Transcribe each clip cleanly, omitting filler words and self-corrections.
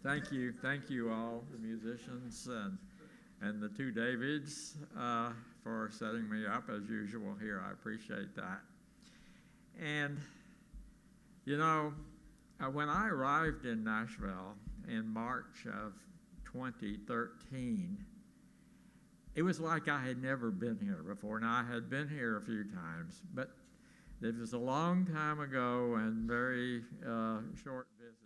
Thank you all, the musicians and the two Davids, for setting me up as usual here. I appreciate that. And, you know, when I arrived in Nashville in March of 2013, it was like I had never been here before. Now, I had been here a few times, but it was a long time ago and very short visits.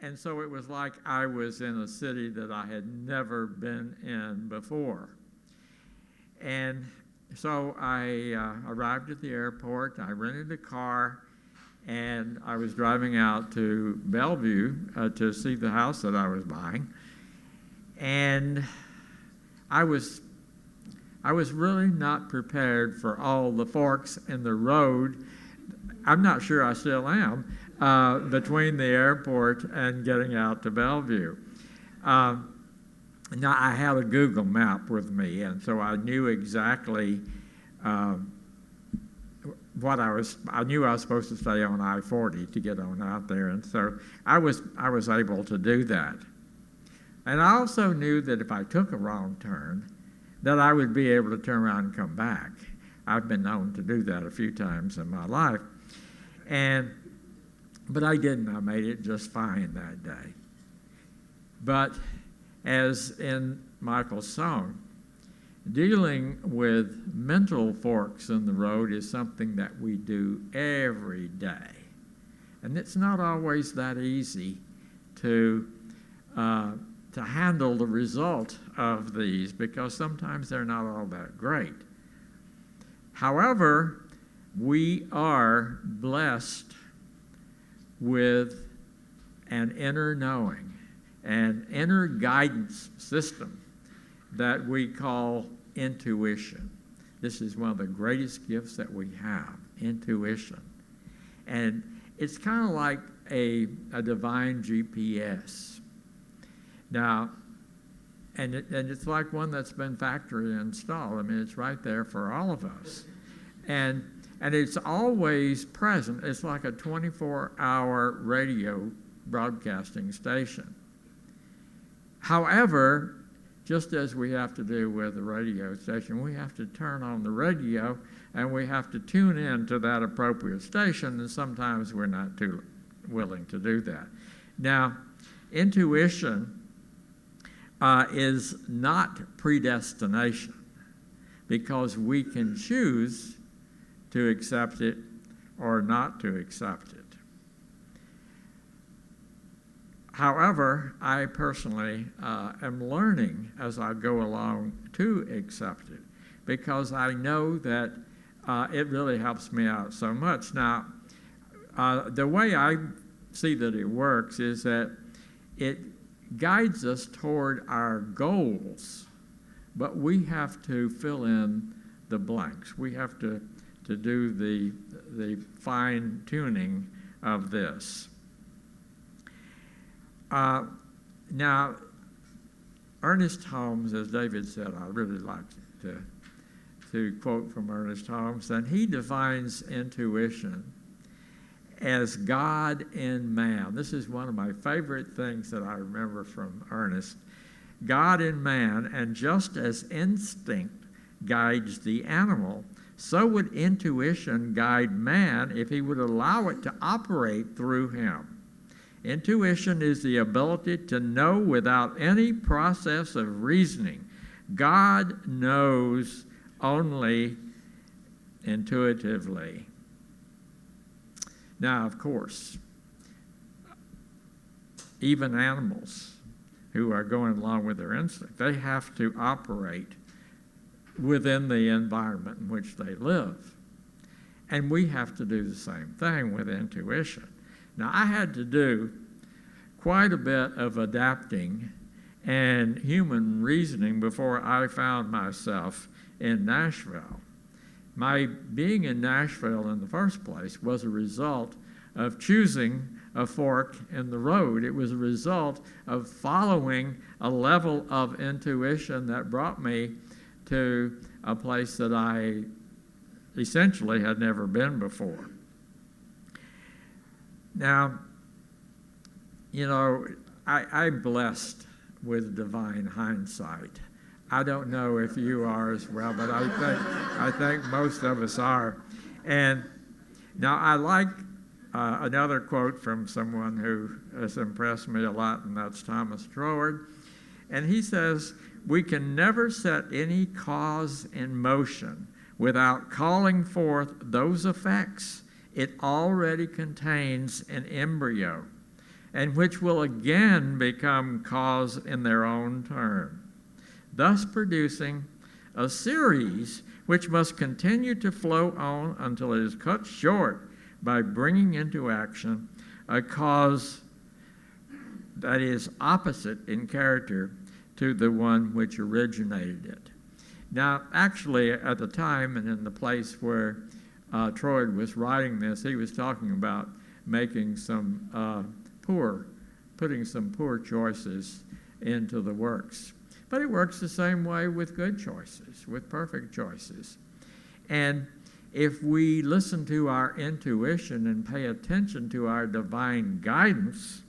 And so it was like I was in a city that I had never been in before. And so I arrived at the airport, I rented a car, and I was driving out to Bellevue to see the house that I was buying. And I was really not prepared for all the forks in the road. I'm not sure I still am, between the airport and getting out to Bellevue. Now, I had a Google map with me, and so I knew exactly what I knew I was supposed to stay on I-40 to get on out there, and so I was able to do that. And I also knew that if I took a wrong turn, that I would be able to turn around and come back. I've been known to do that a few times in my life. But I didn't. I made it just fine that day. But as in Michael's song, dealing with mental forks in the road is something that we do every day. And it's not always that easy to handle the result of these, because sometimes they're not all that great. However, we are blessed with an inner knowing, an inner guidance system that we call intuition. This is one of the greatest gifts that we have, intuition. And it's kind of like a divine GPS. Now, and it's like one that's been factory installed. I mean, it's right there for all of us. And it's always present. It's like a 24-hour radio broadcasting station. However, just as we have to do with the radio station, we have to turn on the radio and we have to tune in to that appropriate station, and sometimes we're not too willing to do that. Now, intuition is not predestination, because we can choose to accept it or not to accept it. However, I personally am learning as I go along to accept it, because I know that it really helps me out so much. Now, the way I see that it works is that it guides us toward our goals, but we have to fill in the blanks. We have to do the fine-tuning of this. Now, Ernest Holmes, as David said, I really like to quote from Ernest Holmes, and he defines intuition as God in man. This is one of my favorite things that I remember from Ernest. God in man, and just as instinct guides the animal, so would intuition guide man if he would allow it to operate through him. Intuition is the ability to know without any process of reasoning. God knows only intuitively. Now, of course, even animals who are going along with their instinct, they have to operate within the environment in which they live. And we have to do the same thing with intuition. Now, I had to do quite a bit of adapting and human reasoning before I found myself in Nashville. My being in Nashville in the first place was a result of choosing a fork in the road. It was a result of following a level of intuition that brought me to a place that I essentially had never been before. Now, You know, I'm blessed with divine hindsight. I don't know if you are as well, but I think most of us are. And now I like another quote from someone who has impressed me a lot, and that's Thomas Troward. And he says, "We can never set any cause in motion without calling forth those effects it already contains in embryo, and which will again become cause in their own turn, thus producing a series which must continue to flow on until it is cut short by bringing into action a cause that is opposite in character to the one which originated it." Now, actually, at the time and in the place where Troyd was writing this, he was talking about making some putting some poor choices into the works. But it works the same way with good choices, with perfect choices. And if we listen to our intuition and pay attention to our divine guidance,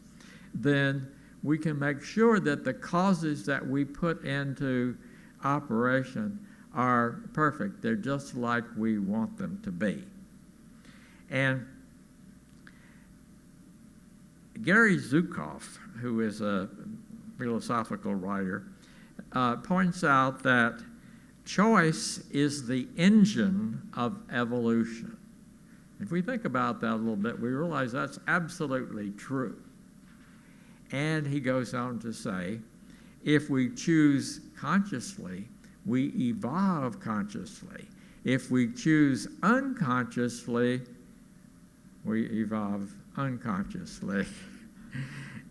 then we can make sure that the causes that we put into operation are perfect. They're just like we want them to be. And Gary Zukav, who is a philosophical writer, points out that choice is the engine of evolution. If we think about that a little bit, we realize that's absolutely true. And he goes on to say, if we choose consciously, we evolve consciously. If we choose unconsciously, we evolve unconsciously.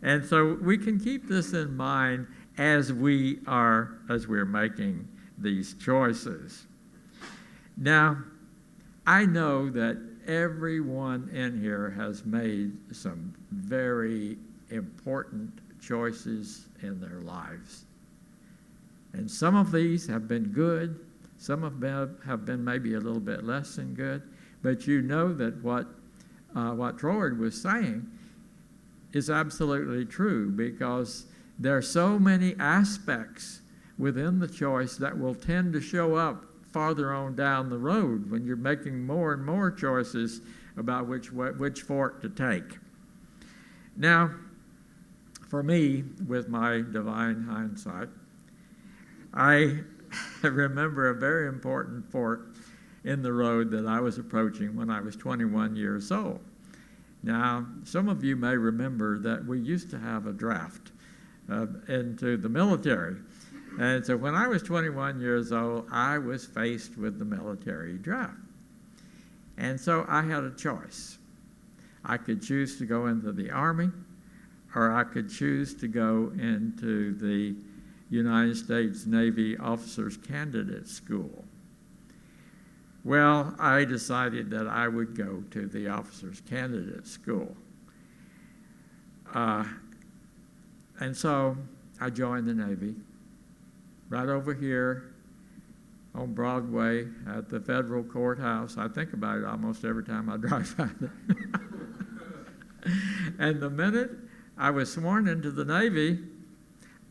And so we can keep this in mind as we're making these choices. Now, I know that everyone in here has made some very important choices in their lives. And some of these have been good, some of them have been maybe a little bit less than good, but you know that what Troyd was saying is absolutely true, because there are so many aspects within the choice that will tend to show up farther on down the road when you're making more and more choices about which fork to take. Now, for me, with my divine hindsight, I remember a very important fork in the road that I was approaching when I was 21 years old. Now, some of you may remember that we used to have a draft into the military. And so when I was 21 years old, I was faced with the military draft. And so I had a choice. I could choose to go into the Army, or I could choose to go into the United States Navy Officers Candidate School. Well, I decided that I would go to the Officers Candidate School. And so I joined the Navy right over here on Broadway at the federal courthouse. I think about it almost every time I drive by there. And the minute I was sworn into the Navy,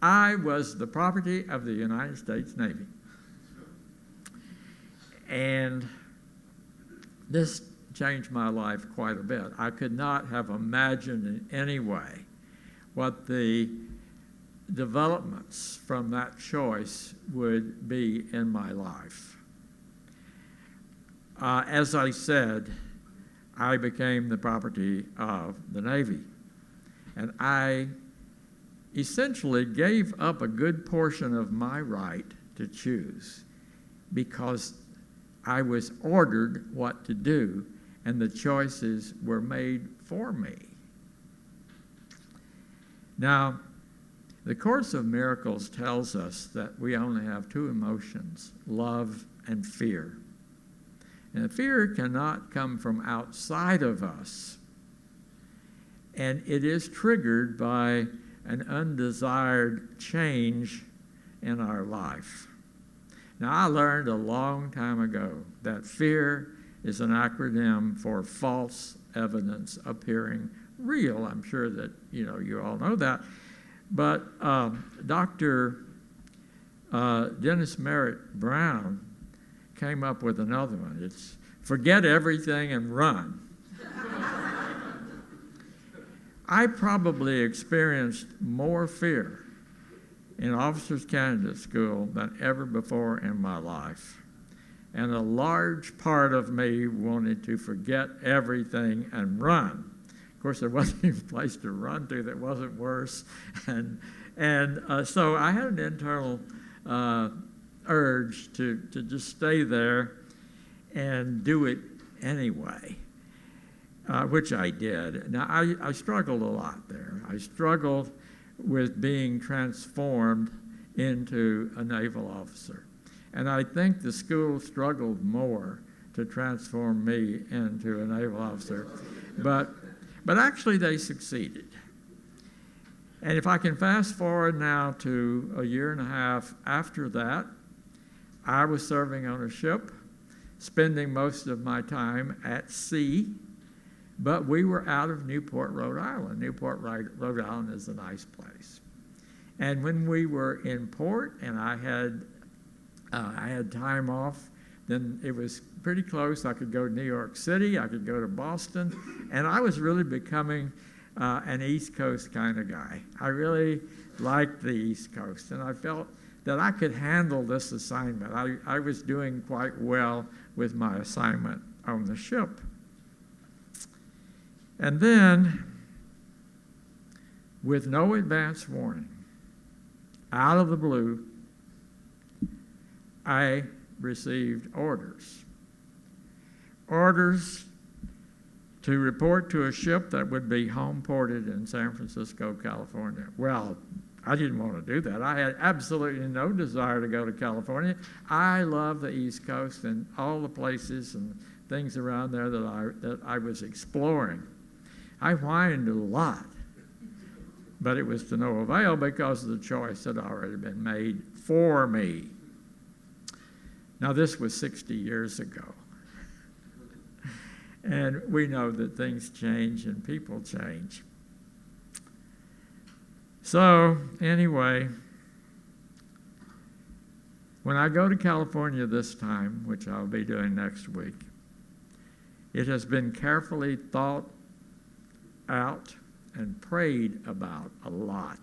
I was the property of the United States Navy. And this changed my life quite a bit. I could not have imagined in any way what the developments from that choice would be in my life. As I said, I became the property of the Navy. And I essentially gave up a good portion of my right to choose, because I was ordered what to do, and the choices were made for me. Now, the Course of Miracles tells us that we only have two emotions, love and fear. And fear cannot come from outside of us, and it is triggered by an undesired change in our life. Now, I learned a long time ago that fear is an acronym for false evidence appearing real. I'm sure that, you all know that. But Dr. Dennis Merritt Brown came up with another one. It's forget everything and run. I probably experienced more fear in Officers Candidate School than ever before in my life. And a large part of me wanted to forget everything and run. Of course, there wasn't even a place to run to that wasn't worse. And so I had an internal urge to just stay there and do it anyway, which I did. Now, I struggled a lot there. I struggled with being transformed into a naval officer. And I think the school struggled more to transform me into a naval officer. But actually they succeeded. And if I can fast forward now to a year and a half after that, I was serving on a ship, spending most of my time at sea, but we were out of Newport, Rhode Island. Newport, Rhode Island is a nice place. And when we were in port and I had time off, then it was pretty close. I could go to New York City, I could go to Boston, and I was really becoming an East Coast kind of guy. I really liked the East Coast, and I felt that I could handle this assignment. I was doing quite well with my assignment on the ship. And then, with no advance warning, out of the blue, I received orders to report to a ship that would be home ported in San Francisco, California. Well, I didn't want to do that. I had absolutely no desire to go to California. I love the East Coast and all the places and things around there that I was exploring. I whined a lot, but it was to no avail because the choice had already been made for me. Now, this was 60 years ago. And we know that things change and people change. So, anyway, when I go to California this time, which I'll be doing next week, it has been carefully thought out and prayed about a lot.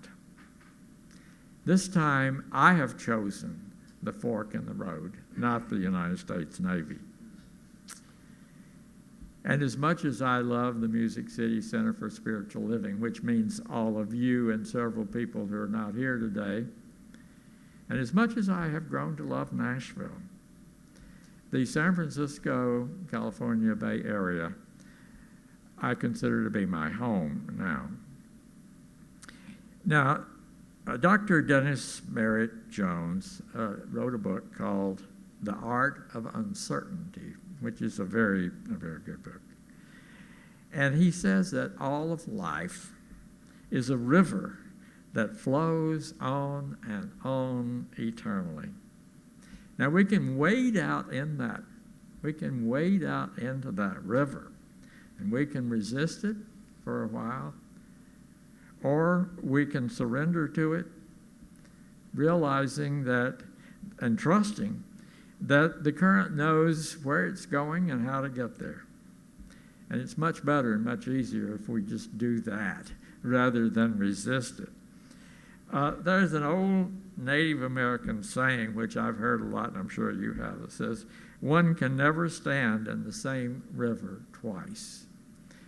This time, I have chosen the fork in the road, not the United States Navy. And as much as I love the Music City Center for Spiritual Living, which means all of you and several people who are not here today, and as much as I have grown to love Nashville, the San Francisco, California Bay Area, I consider to be my home now. Now, Dr. Dennis Merritt Jones wrote a book called The Art of Uncertainty, which is a very good book. And he says that all of life is a river that flows on and on eternally. Now we can wade out in that. We can wade out into that river, and we can resist it for a while, or we can surrender to it, realizing that and trusting that the current knows where it's going and how to get there. And it's much better and much easier if we just do that rather than resist it. There's an old Native American saying, which I've heard a lot, and I'm sure you have. It says, one can never stand in the same river twice.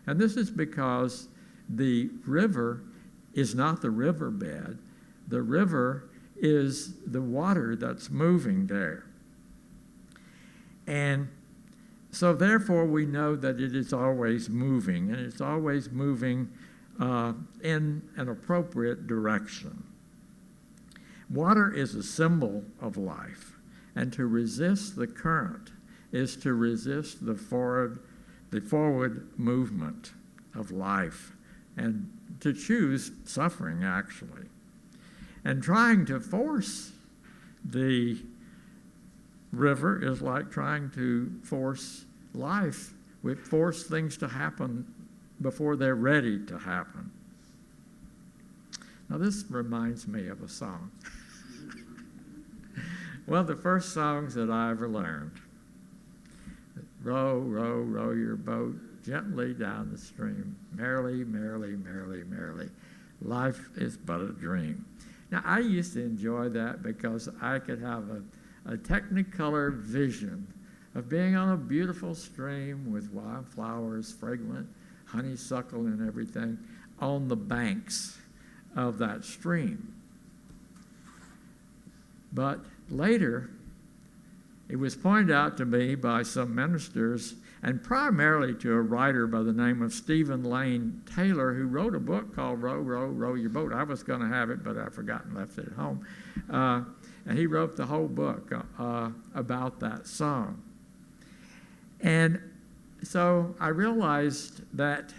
And this is because the river is not the riverbed. The river is the water that's moving there. And so therefore we know that it is always moving, and it's always moving in an appropriate direction. Water is a symbol of life, and to resist the current is to resist the forward movement of life, and to choose suffering, actually. And trying to force the river is like trying to force life. We force things to happen before they're ready to happen. Now this reminds me of a song. One of the first songs that I ever learned. Row, row, row your boat gently down the stream. Merrily, merrily, merrily, merrily. Life is but a dream. Now, I used to enjoy that because I could have a technicolor vision of being on a beautiful stream with wildflowers, fragrant honeysuckle and everything on the banks of that stream. But later, it was pointed out to me by some ministers, and primarily to a writer by the name of Stephen Lane Taylor, who wrote a book called Row, Row, Row Your Boat. I was going to have it, but I forgot and left it at home. And he wrote the whole book about that song. And so I realized that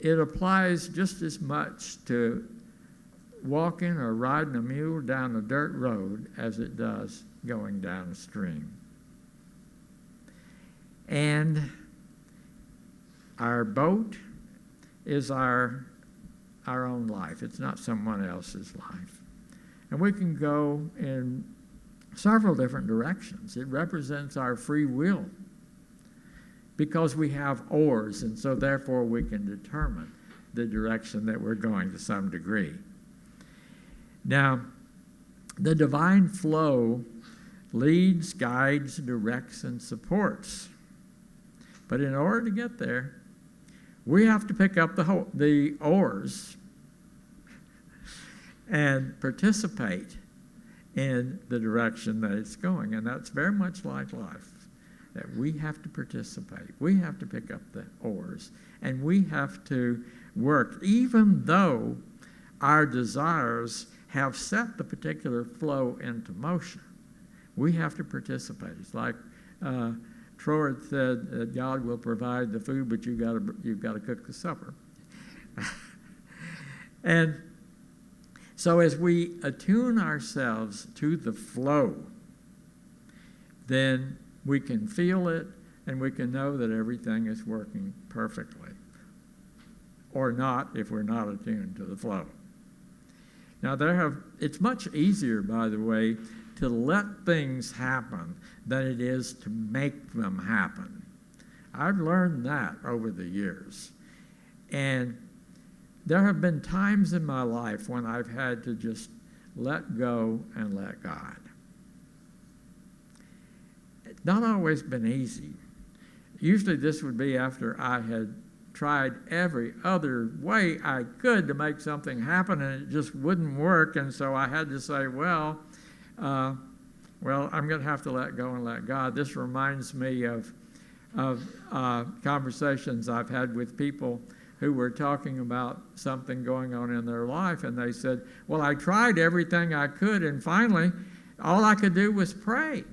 it applies just as much to walking or riding a mule down a dirt road as it does going down a stream. And our boat is our own life. It's not someone else's life. And we can go in several different directions. It represents our free will because we have oars, and so therefore we can determine the direction that we're going to some degree. Now, the divine flow leads, guides, directs, and supports. But in order to get there, we have to pick up the oars and participate in the direction that it's going. And that's very much like life, that we have to participate. We have to pick up the oars, and we have to work, even though our desires have set the particular flow into motion. We have to participate. It's like Troy said, that God will provide the food, but you've got to cook the supper. And so as we attune ourselves to the flow, then we can feel it and we can know that everything is working perfectly. Or not if we're not attuned to the flow. Now, it's much easier, by the way, to let things happen than it is to make them happen. I've learned that over the years. And there have been times in my life when I've had to just let go and let God. It's not always been easy. Usually this would be after I had tried every other way I could to make something happen, and it just wouldn't work. And so I had to say, well, I'm going to have to let go and let God. This reminds me of conversations I've had with people who were talking about something going on in their life, and they said, well, I tried everything I could, and finally, all I could do was pray.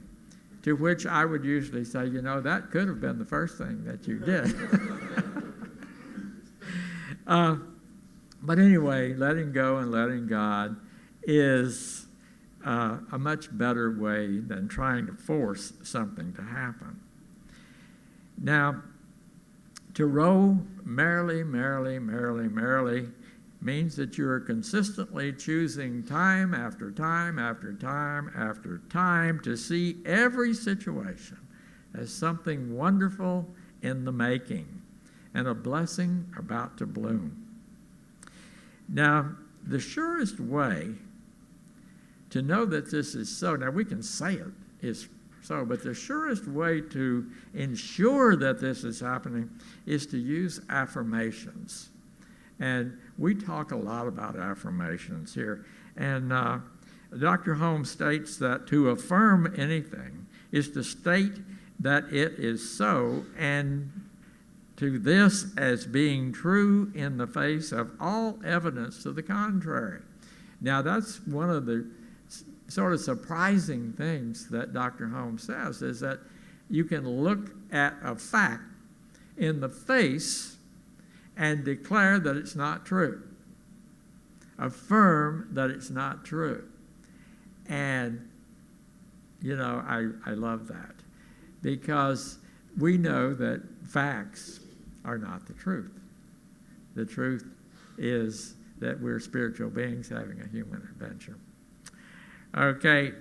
To which I would usually say, that could have been the first thing that you did. But anyway, letting go and letting God is a much better way than trying to force something to happen. Now, to row merrily, merrily, merrily, merrily means that you are consistently choosing time after time after time after time to see every situation as something wonderful in the making and a blessing about to bloom. Now, the surest way to know that this is so, now we can say it is so, but the surest way to ensure that this is happening is to use affirmations. And we talk a lot about affirmations here. And Dr. Holmes states that to affirm anything is to state that it is so, and to this as being true in the face of all evidence to the contrary. Now, that's one of the sort of surprising things that Dr. Holmes says, is that you can look at a fact in the face and declare that it's not true. Affirm that it's not true. And, I love that, because we know that facts are not the truth. The truth is that we're spiritual beings having a human adventure. Okay,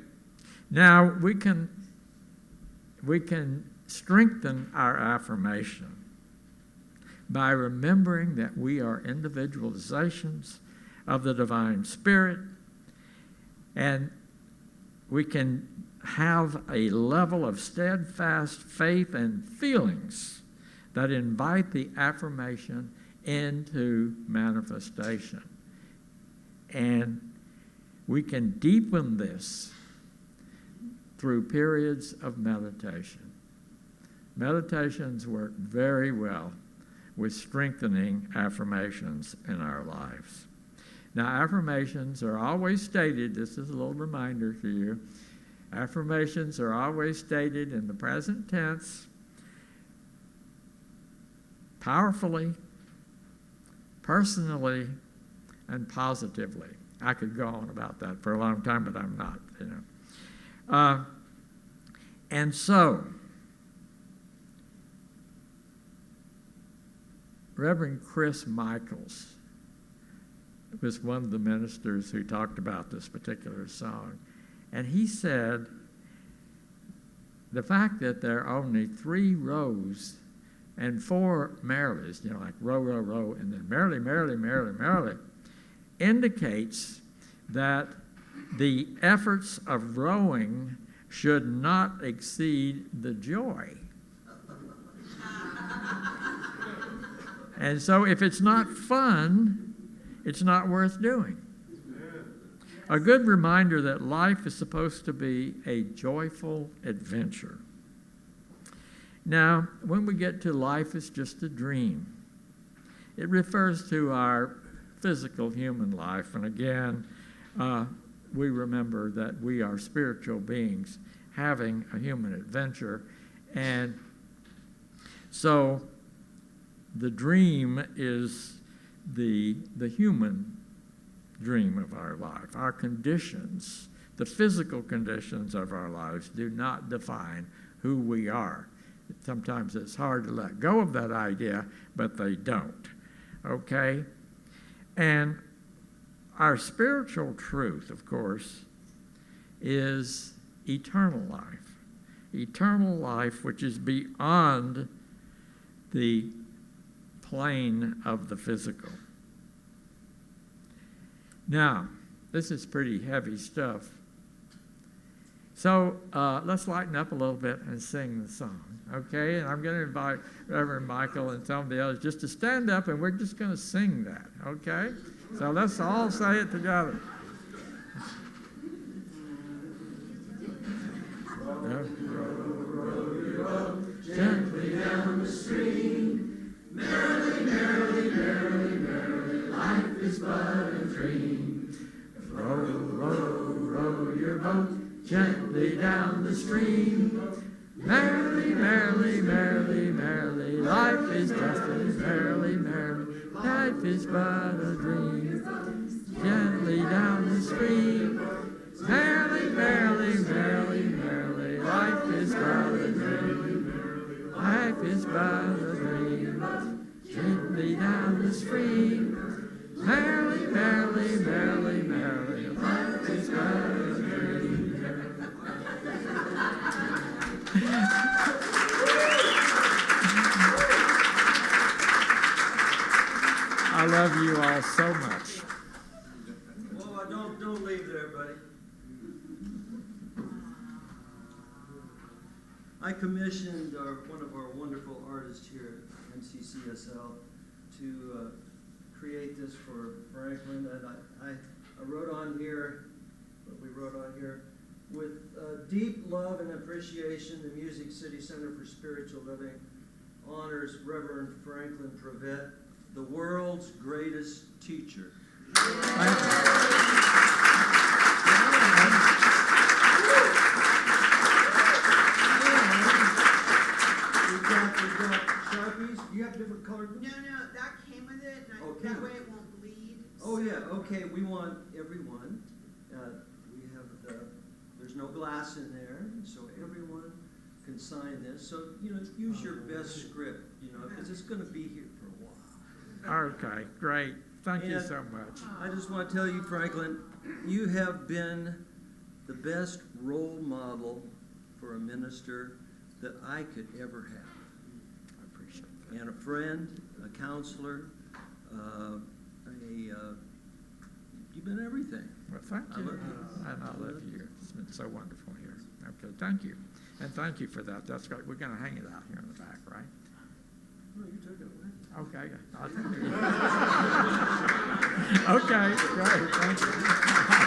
now we can strengthen our affirmation by remembering that we are individualizations of the divine spirit, and we can have a level of steadfast faith and feelings that invite the affirmation into manifestation. And we can deepen this through periods of meditation. Meditations work very well with strengthening affirmations in our lives. Now, affirmations are always stated, this is a little reminder for you, affirmations are always stated in the present tense, powerfully, personally, and positively. I could go on about that for a long time, but I'm not, and so, Reverend Chris Michaels was one of the ministers who talked about this particular song. And he said, the fact that there are only 3 rows and 4 merrilies, like row, row, row, and then merrily, merrily, merrily, merrily, indicates that the efforts of rowing should not exceed the joy. And so if it's not fun, it's not worth doing. A good reminder that life is supposed to be a joyful adventure. Now, when we get to life is just a dream, it refers to our physical human life. And again, we remember that we are spiritual beings having a human adventure. And so the dream is the human dream of our life. Our conditions, the physical conditions of our lives, do not define who we are. Sometimes it's hard to let go of that idea, but they don't. Okay? And our spiritual truth, of course, is eternal life. Eternal life, which is beyond the plane of the physical. Now, this is pretty heavy stuff. So let's lighten up a little bit and sing the song, okay? And I'm going to invite Reverend Michael and some of the others just to stand up, and we're just going to sing that, okay? So let's all say it together. Row, gently down the stream, merrily, merrily, merrily, merrily, life is but a dream. Row, row, row your boat gently down the stream, merrily, merrily, merrily, merrily, life is just as merrily, merrily, life is but a dream. Gently down the stream, merrily, merrily, merrily, merrily, life is but a dream. Life is but a dream. Gently down the stream, merrily, merrily, merrily, merrily, life is but a dream. I love you all so much. Well, don't leave there, buddy. I commissioned one of our wonderful artists here at MCCSL to create this for Franklin, and I wrote on here, what we wrote on here, with deep love and appreciation, the Music City Center for Spiritual Living honors Reverend Franklin Privette, the world's greatest teacher. We've got Sharpies. Do you have different colored? No, that came with it. Okay. That way it won't bleed. Oh yeah, okay. We want everyone. We have there's no glass in there, so everyone can sign this. So, use your best script, because it's going to be here for a while. Okay, great. Thank you And so much. I just want to tell you, Franklin, you have been the best role model for a minister that I could ever have. I appreciate that. And a friend, a counselor, you've been everything. Well, thank I you. love you. And I love you. It's been so wonderful here. Okay, thank you. And thank you for that. That's great. We're going to hang it out here in the back, right? No, you took it away. Okay. Okay, great. Thank you.